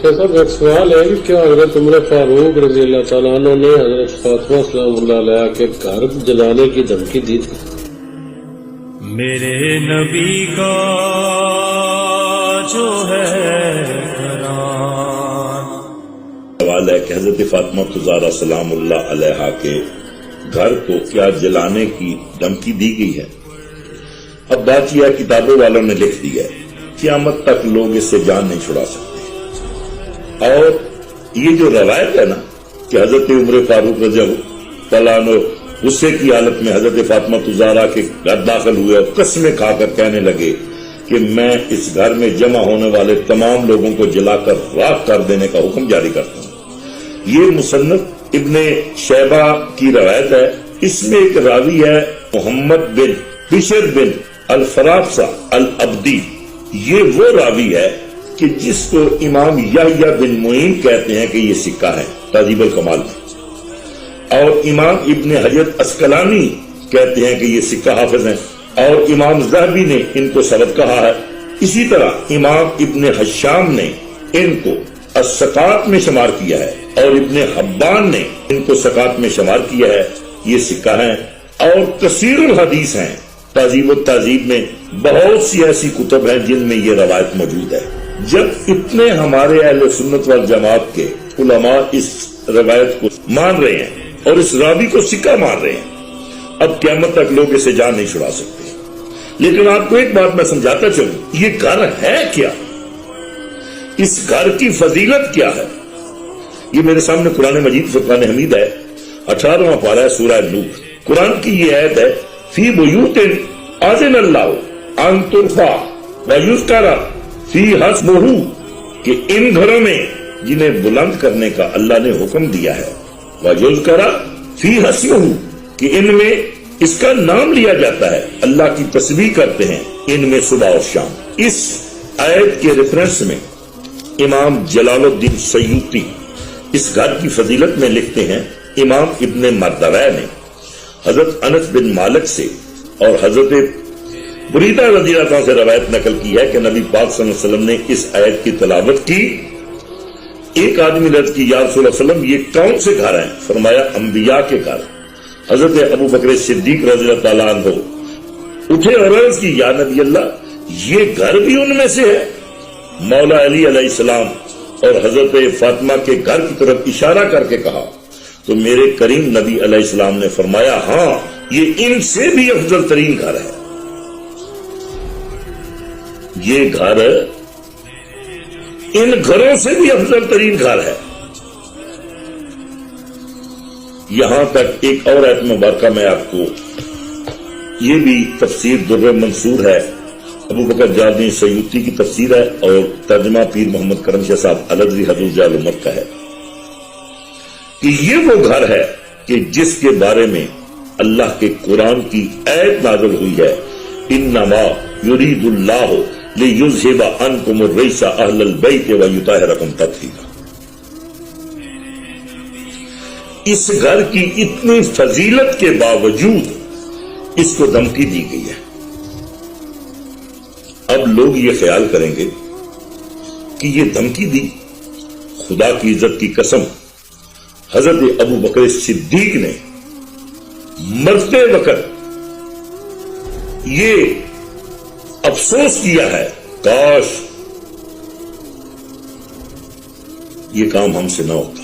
صاحب ایک سوال ہے کہ کیا حضرت عمر فاروق رضی اللہ تعالیٰ عنہ نے حضرت فاطمہ سلام اللہ علیہ کے گھر جلانے کی دھمکی دی تھی؟ میرے نبی کا جو ہے سوال ہے کہ حضرت فاطمہ زہرا سلام اللہ علیہ کے گھر کو کیا جلانے کی دھمکی دی گئی ہے؟ اب بات یہ کتابوں والوں نے لکھ دی ہے، قیامت تک لوگ اس سے جان نہیں چھڑا سکتے۔ اور یہ جو روایت ہے نا کہ حضرت عمر فاروق رضی اللہ عنہ غصے کی حالت میں حضرت فاطمہ زہرا کے گھر داخل ہوئے اور قسمیں کھا کر کہنے لگے کہ میں اس گھر میں جمع ہونے والے تمام لوگوں کو جلا کر راکھ کر دینے کا حکم جاری کرتا ہوں، یہ مصنف ابن شیبہ کی روایت ہے۔ اس میں ایک راوی ہے محمد بن بشر بن الفرافسہ العبدی، یہ وہ راوی ہے کہ جس کو امام یحییٰ بن معین کہتے ہیں کہ یہ سکہ ہے تہذیب الکمال میں، اور امام ابن حجر عسقلانی کہتے ہیں کہ یہ سکہ حافظ ہیں، اور امام ذہبی نے ان کو سبت کہا ہے۔ اسی طرح امام ابن حشام نے ان کو السقات میں شمار کیا ہے، اور ابن حبان نے ان کو سقات میں شمار کیا ہے، یہ سکہ ہیں۔ اور کثیر الحدیث ہیں، تہذیب و تہذیب میں بہت سی ایسی کتب ہیں جن میں یہ روایت موجود ہے۔ جب اتنے ہمارے اہل سنت والجماعت کے علماء اس روایت کو مان رہے ہیں اور اس راوی کو سکہ مان رہے ہیں، اب قیامت تک لوگ اسے جان نہیں چھڑا سکتے۔ لیکن آپ کو ایک بات میں سمجھاتا چلوں، یہ گھر ہے کیا؟ اس گھر کی فضیلت کیا ہے؟ یہ میرے سامنے قرآن مجید فرقان حمید ہے، 18واں پارہ ہے سورہ نور۔ قرآن کی یہ آیت ہے فی بیوت اذن اللہ ان ترفع ویذکر فیہا اسمہ، کہ ان گھروں میں جنہیں بلند کرنے کا اللہ نے حکم دیا ہے، ویذکر فیہا اسمہ، کہ ان میں اس کا نام لیا جاتا ہے، اللہ کی تسبیح کرتے ہیں ان میں صبح اور شام۔ اس آیت کے ریفرنس میں امام جلال الدین سیوطی اس گھر کی فضیلت میں لکھتے ہیں، امام ابن مردویہ نے حضرت انس بن مالک سے اور حضرت بریدہ رضی اللہ عنہ سے روایت نقل کی ہے کہ نبی پاک صلی اللہ علیہ وسلم نے اس آیت کی تلاوت کی۔ ایک آدمی نے عرض کی یا رسول اللہ صلی اللہ علیہ وسلم یہ کون سے گھر ہیں؟ فرمایا انبیاء کے گھر۔ حضرت ابو بکر صدیق رضی اللہ تعالیٰ عنہ اٹھے اور عرض کی یا نبی اللہ یہ گھر بھی ان میں سے ہے؟ مولا علی علیہ السلام اور حضرت فاطمہ کے گھر کی طرف اشارہ کر کے کہا تو میرے کریم نبی علیہ السلام نے فرمایا ہاں یہ ان سے بھی افضل ترین گھر ہے، یہ گھر ان گھروں سے بھی افضل ترین گھر ہے۔ یہاں تک ایک اور آیت مبارکہ میں آپ کو، یہ بھی تفسیر در منصور ہے، ابو بکر جلال سیوطی کی تفسیر ہے اور ترجمہ پیر محمد کرم شاہ صاحب الدری حضور جلال امت کا ہے، کہ یہ وہ گھر ہے کہ جس کے بارے میں اللہ کے قرآن کی آیت نازل ہوئی ہے انما یرید اللہ لیذھب عنکم الرجس اہل البیت ویطہرکم تطہیرا۔ اس گھر کی اتنی فضیلت کے باوجود اس کو دھمکی دی گئی ہے۔ اب لوگ یہ خیال کریں گے کہ یہ دھمکی دی، خدا کی عزت کی قسم حضرت ابو بکر صدیق نے مرتے وقت یہ افسوس کیا ہے کاش یہ کام ہم سے نہ ہوتا۔